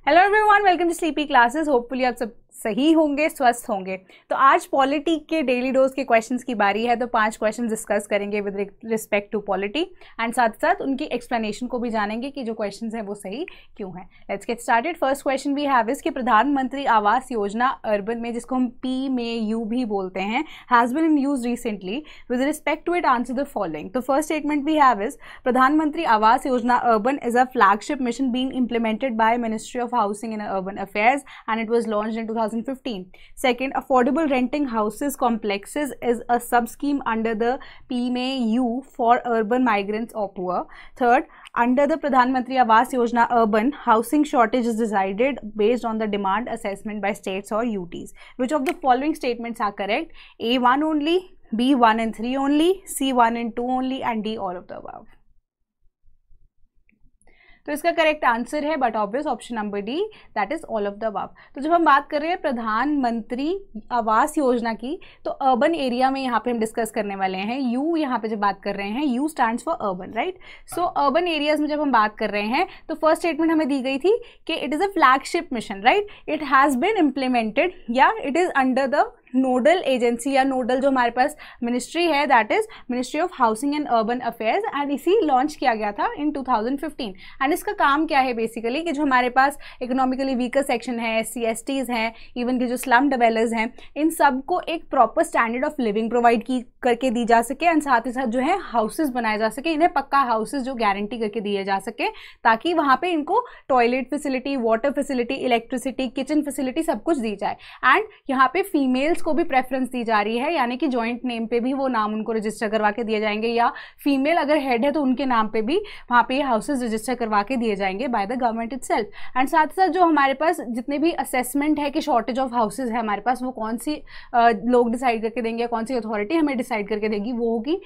Hello everyone, welcome to Sleepy Classes. Hopefully आप सब सही होंगे, स्वस्थ होंगे। तो आज पॉलिटी के डेली डोज के क्वेश्चंस की बारी है। तो 5 क्वेश्चन डिस्कस करेंगे with respect to polity and साथ साथ उनकी एक्सप्लेनेशन को भी जानेंगे कि जो क्वेश्चंस हैं वो सही क्यों हैं। Let's get started. First question we have is कि प्रधानमंत्री आवास योजना अर्बन में, जिसको हम पी में यू भी बोलते हैं, has been in use recently. With respect to it answer the following. तो first statement we have is Pradhan Mantri Awas Yojana urban is a flagship mission being implemented by Ministry of Housing and Urban Affairs and it was launched in 2015. Second, affordable renting houses complexes is a sub-scheme under the PMAU for urban migrants or poor. Third, under the Pradhan Mantri Awas Yojana urban, housing shortage is decided based on the demand assessment by states or UTs. Which of the following statements are correct? A 1 only, B 1 and 3 only, C 1 and 2 only and D all of the above. तो इसका correct answer है but obvious option number D, that is all of the above. तो जब हम बात कर रहे हैं प्रधानमंत्री आवास योजना की, तो अर्बन एरिया में यहाँ पे हम डिस्कस करने वाले हैं। यू यहाँ पे जब बात कर रहे हैं, you stands for urban, right. So urban areas में जब हम बात कर रहे हैं तो फर्स्ट स्टेटमेंट हमें दी गई थी कि it is a flagship mission, right. It has been implemented या it is under the nodal agency या नोडल जो हमारे पास मिनिस्ट्री है, that is ministry of housing and urban affairs and इसी लॉन्च किया गया था इन 2015। एंड इसका काम क्या है बेसिकली कि जो हमारे पास इकोनॉमिकली वीकर सेक्शन है, SC/STs हैं, इवन के जो स्लम डेवलपर्स हैं, इन सबको एक proper standard of living provide की करके दी जा सके एंड साथ ही साथ जो है हाउसेज बनाए जा सके, इन्हें पक्का हाउसेज जो गारंटी करके दिए जा सके, ताकि वहाँ पे इनको toilet facility, water facility, electricity, kitchen facility सब कुछ दी जाए। एंड यहाँ पे फीमेल्स को भी प्रेफरेंस दी जा रही है, यानी कि जॉइंट नेम पे भी वो नाम उनको रजिस्टर करवा के दिए जाएंगे, या फीमेल अगर हेड है तो उनके नाम पे भी वहाँ पे हाउसेज रजिस्टर करवा के दिए जाएंगे by the government itself. And साथ ही साथ जो हमारे पास जितने भी असेसमेंट है कि शॉर्टेज ऑफ हाउसेज है हमारे पास, वो कौन सी लोग डिसाइड करके देंगे, कौन सी अथॉरिटी हमें डिसाइड करके देगी, वो होगी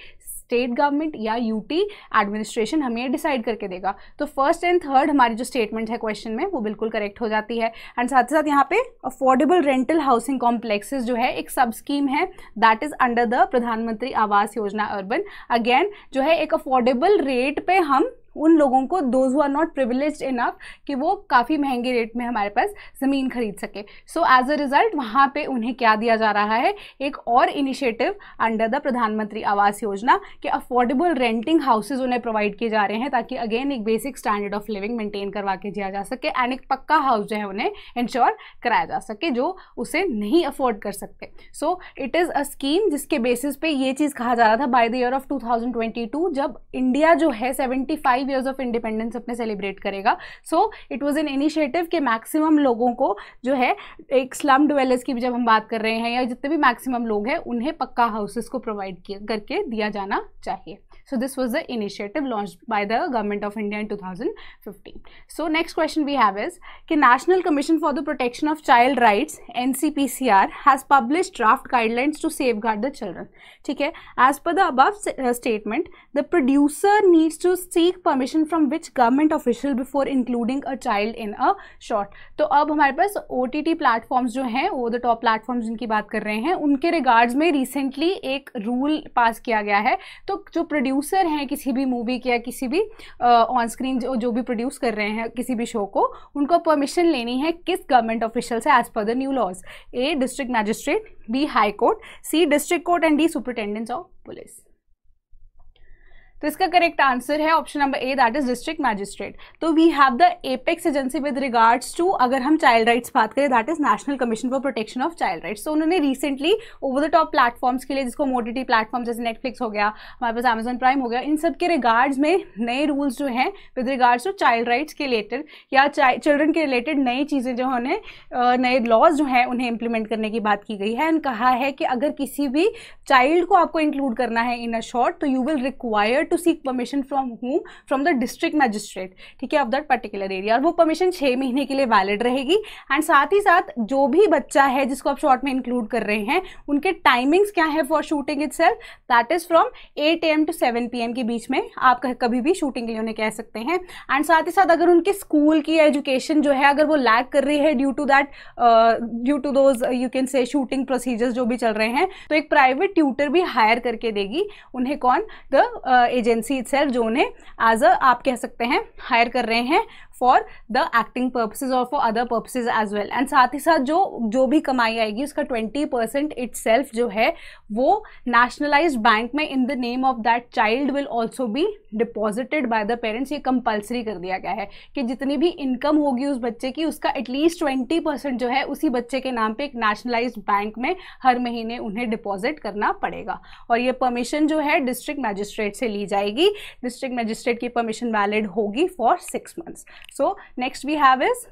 स्टेट गवर्नमेंट या यूटी एडमिनिस्ट्रेशन हमें डिसाइड करके देगा। तो फर्स्ट एंड थर्ड हमारी जो स्टेटमेंट है क्वेश्चन में वो बिल्कुल करेक्ट हो जाती है। एंड साथ ही साथ यहाँ पे अफोर्डेबल रेंटल हाउसिंग कॉम्प्लेक्सेस जो है एक सब स्कीम है, दैट इज अंडर द प्रधानमंत्री आवास योजना अर्बन। अगेन जो है एक अफोर्डेबल रेट पे हम उन लोगों को, those who are not privileged enough कि वो काफ़ी महंगे रेट में हमारे पास ज़मीन खरीद सके। सो एज अ रिजल्ट वहाँ पे उन्हें क्या दिया जा रहा है, एक और इनिशिएटिव अंडर द प्रधानमंत्री आवास योजना कि अफोर्डेबल रेंटिंग हाउसेज उन्हें प्रोवाइड किए जा रहे हैं, ताकि अगेन एक basic standard of living maintain करवा के दिया जा सके एंड एक पक्का हाउस जो है उन्हें इंश्योर कराया जा सके जो उसे नहीं अफोर्ड कर सकते। So it is a scheme जिसके बेसिस पे ये चीज़ कहा जा रहा था बाय द ईयर ऑफ 2022, जब इंडिया जो है 75 ईयर्स ऑफ इंडिपेंडेंस अपने सेलिब्रेट करेगा। So it was an initiative के मैक्सिमम लोगों को जो है, एक स्लम डिवेलपर्स की भी जब हम बात कर रहे हैं, या जितने भी मैक्सिमम लोग हैं उन्हें पक्का हाउसेस को प्रोवाइड करके दिया जाना चाहिए। So this was the initiative launched by the government of India in 2015. So next question we have is कि National Commission for the Protection of Child Rights (NCPCR) has published draft guidelines to safeguard the children. ठीक है, as per the above statement, the producer needs to seek permission from which government official before including a child in a short. तो अब हमारे पास OTT platforms जो हैं, over the top platforms जिनकी बात कर रहे हैं, उनके रिगार्ड्स में रिसेंटली एक रूल पास किया गया है। तो जो प्रोड्यूसर हैं किसी भी मूवी के या किसी भी ऑन स्क्रीन जो भी प्रोड्यूस कर रहे हैं किसी भी शो को, उनको परमिशन लेनी है किस गवर्नमेंट ऑफिशियल से as per the new laws? A district magistrate, B high court, C district court and D superintendent of police. तो इसका करेक्ट आंसर है option number A, that is district magistrate. तो we have the apex agency with regards to, अगर हम child rights बात करें, that is national commission for protection of child rights. तो उन्होंने recently over the top platforms के लिए, जिसको OTT प्लेटफॉर्म जैसे नेटफ्लिक्स हो गया, हमारे पास अमेजॉन प्राइम हो गया, इन सब के रिगार्ड्स में नए रूल्स जो हैं with regards to child rights के रिलेटेड या चिल्ड्रन के रिलेटेड नई चीज़ें जो उन्हें, नए लॉज जो हैं उन्हें इंप्लीमेंट करने की बात की गई है। एंड कहा है कि अगर किसी भी चाइल्ड को आपको इंक्लूड करना है इन अ शॉर्ट, तो you will require to seek permission from whom? From the district magistrate, ठीक है, ऑफ दैट पर्टिकुलर एरिया। और वो परमिशन 6 महीने के लिए वैलिड रहेगी। एंड साथ ही साथ जो भी बच्चा है जिसको आप शॉर्ट में इंक्लूड कर रहे हैं, उनके टाइमिंग्स क्या है for shooting itself, that is from 8 AM to 7 PM के बीच में आप कभी भी शूटिंग के लिए उन्हें कह सकते हैं। एंड साथ ही साथ अगर उनके स्कूल की एजुकेशन जो है अगर वो लैग कर रही है due to those you can say shooting procedures जो भी चल रहे हैं, तो एक प्राइवेट ट्यूटर भी हायर करके देगी उन्हें। कौन? द एजेंसी इटसेल्फ, जो उन्हें एज अ आप कह सकते हैं हायर कर रहे हैं फॉर द एक्टिंग पर्पसेज और for other purposes as well. And साथ ही साथ जो भी कमाई आएगी उसका 20% इटसेल्फ जो है वो नेशनलाइज्ड बैंक में in the name of that child will also be deposited by the parents. ये कंपल्सरी कर दिया गया है कि जितनी भी इनकम होगी उस बच्चे की उसका एटलीस्ट 20% जो है उसी बच्चे के नाम पे एक नेशनलाइज्ड बैंक में हर महीने उन्हें डिपॉजिट करना पड़ेगा। और ये परमिशन जो है डिस्ट्रिक्ट मैजिस्ट्रेट से ली जाएगी। डिस्ट्रिक्ट मैजिस्ट्रेट की परमिशन वैलिड होगी for 6 months। So next we have is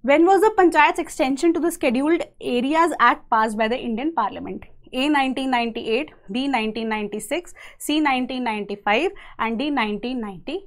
when was the Panchayats extension to the Scheduled Areas Act passed by the Indian Parliament? A 1998, B 1996, C 1995 and D 1993।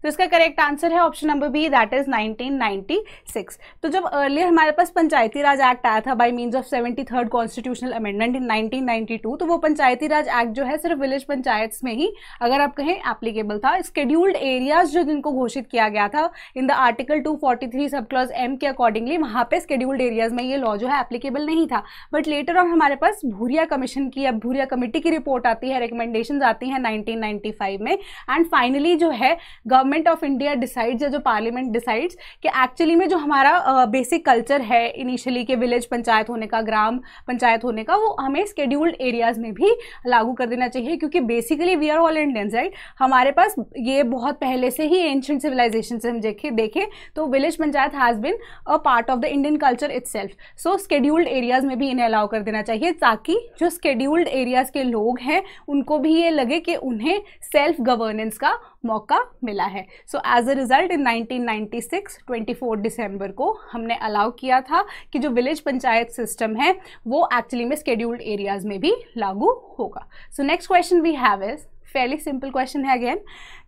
तो इसका correct answer है option number B, that is 1996। तो जब earlier हमारे पास पंचायती राज act आया था by means of 73rd constitutional amendment in 1992, तो वो पंचायती राज एक्ट जो है सिर्फ विलेज पंचायत्स में ही अगर आप कहें एप्लीकेबल था। स्केड्यूल्ड एरियाज जो जिनको घोषित किया गया था in the article 243 sub clause M के अकॉर्डिंगली, वहाँ पे स्केड्यूल्ड एरियाज में ये लॉ जो है एप्लीकेबल नहीं था। बट लेटर ऑन हमारे पास भूरिया कमीशन की या भूरिया कमेटी की रिपोर्ट आती है, रिकमेंडेशंस आती हैं 1995 में, एंड फाइनली जो है गवर्नमेंट ऑफ इंडिया डिसाइड्स या जो पार्लियामेंट डिसाइड्स कि एक्चुअली में जो हमारा बेसिक कल्चर है इनिशियली के विलेज पंचायत होने का, ग्राम पंचायत होने का, वो हमें स्केड्यूल्ड एरियाज में भी लागू कर देना चाहिए। क्योंकि basically we are all Indians, right. हमारे पास ये बहुत पहले से ही एंशिएंट सिविलाइजेशन से हम देखें तो village panchayat has been a part of the Indian culture itself. So scheduled areas में भी इन्हें अलाउ कर देना चाहिए ताकि जो स्केड्यूल्ड एरियाज के लोग हैं उनको भी ये लगे कि उन्हें सेल्फ गवर्नेंस का मौका मिला है। So as a result in 1996 24 दिसंबर को हमने अलाउ किया था कि जो विलेज पंचायत सिस्टम है वो एक्चुअली में स्केड्यूल्ड एरियाज में भी लागू होगा। So next question we have is fairly simple question है again.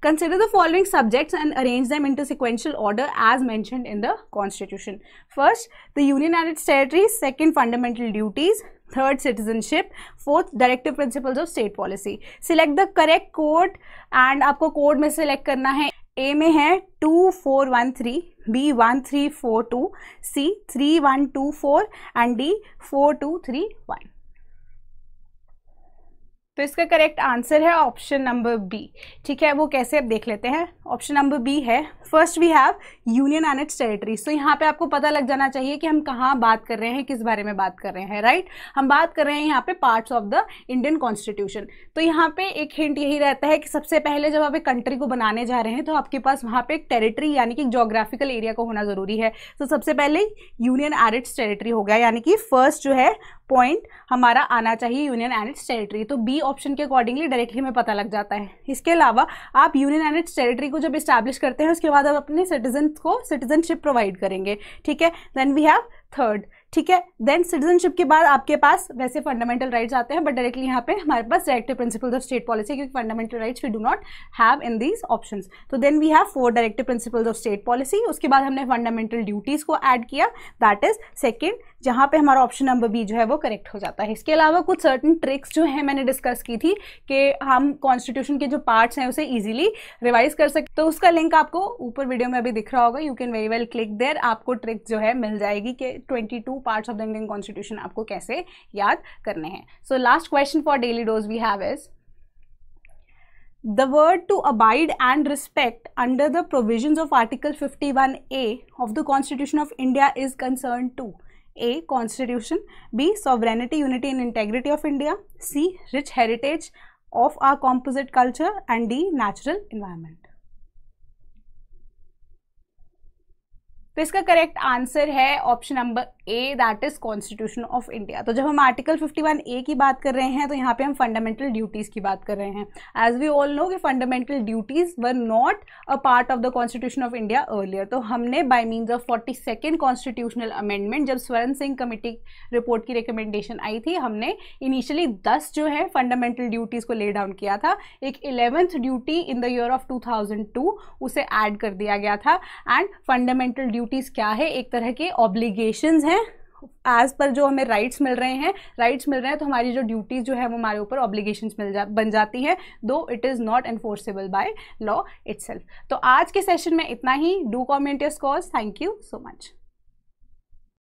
Consider the following subjects and arrange them into sequential order as mentioned in the Constitution. First, the Union and its territories. Second, fundamental duties. Third, citizenship. Fourth, directive principles of state policy. Select the correct code and आपको code में select करना है। A में है 2413, B 1342, C 3124 and D 4231। तो इसका correct answer है option number B. ठीक है, वो कैसे अब देख लेते हैं। ऑप्शन नंबर बी है, first we have union and its territories. तो यहाँ पे आपको पता लग जाना चाहिए कि हम कहाँ बात कर रहे हैं, किस बारे में बात कर रहे हैं, राइट। हम बात कर रहे हैं यहाँ पे parts of the Indian constitution. तो यहाँ पे एक हिंट यही रहता है कि सबसे पहले जब आप एक कंट्री को बनाने जा रहे हैं तो आपके पास वहाँ पे एक टेरिटरी यानी कि जोग्राफिकल एरिया का होना जरूरी है। तो सबसे पहले यूनियन एंड इट्स टेरिटरी हो गया, यानी कि फर्स्ट जो है पॉइंट हमारा आना चाहिए यूनियन एंड इट्स टेरिटरी। तो बी ऑप्शन के अकॉर्डिंगली डायरेक्टली हमें पता लग जाता है। इसके अलावा आप यूनियन एंड इट्स टेरिटरी को जब इस्टेब्लिश करते हैं उसके बाद आप अपने सिटीजन को सिटीजनशिप प्रोवाइड करेंगे। ठीक है, देन वी हैव थर्ड। ठीक है, देन सिटीजनशिप के बाद आपके पास वैसे फंडामेंटल राइट्स आते हैं, बट डायरेक्टली यहाँ पे हमारे पास directive principles of state policy, क्योंकि fundamental rights we do not have in these options. तो then we have 4 directive principles of state policy. उसके बाद हमने फंडामेंटल ड्यूटीज को ऐड किया, दैट इज सेकेंड, जहाँ पे हमारा ऑप्शन नंबर बी जो है वो करेक्ट हो जाता है। इसके अलावा कुछ सर्टन ट्रिक्स जो है मैंने डिस्कस की थी कि हम कॉन्स्टिट्यूशन के जो पार्ट्स हैं उसे ईजिली रिवाइज कर सकते, तो उसका लिंक आपको ऊपर वीडियो में अभी दिख रहा होगा, you can very well click there. आपको ट्रिक्स जो है मिल जाएगी कि 22 parts of the Indian constitution आपको कैसे याद करने हैं। So last question for daily dose we have is the word to abide and respect under the provisions of Article 51A of the Constitution of India is concerned to A. Constitution, B. Sovereignty, unity and integrity of India, C. Rich heritage of our composite culture and D. Natural environment। तो इसका correct answer है option number A, that is constitution of India. तो जब हम article 51A की बात कर रहे हैं तो यहाँ पे हम फंडामेंटल ड्यूटीज की बात कर रहे हैं। एज वी ऑल नो कि fundamental duties were not a part of the constitution of India earlier. तो हमने bye means of 42nd constitutional amendment, जब स्वर्ण सिंह कमेटी रिपोर्ट की रिकमेंडेशन आई थी, हमने इनिशियली 10 जो है फंडामेंटल ड्यूटीज को ले डाउन किया था। एक 11th duty in the year of 2002 उसे ऐड कर दिया गया था। एंड फंडामेंटल ड्यूटीज क्या है, एक तरह के ऑब्लिगेशंस हैं एज पर जो हमें राइट्स मिल रहे हैं, तो हमारी जो ड्यूटीज जो है वो हमारे ऊपर ऑब्लिगेशंस बन जाती हैं, though it is not enforceable by law itself. तो आज के सेशन में इतना ही। Do comment your scores. Thank you so much.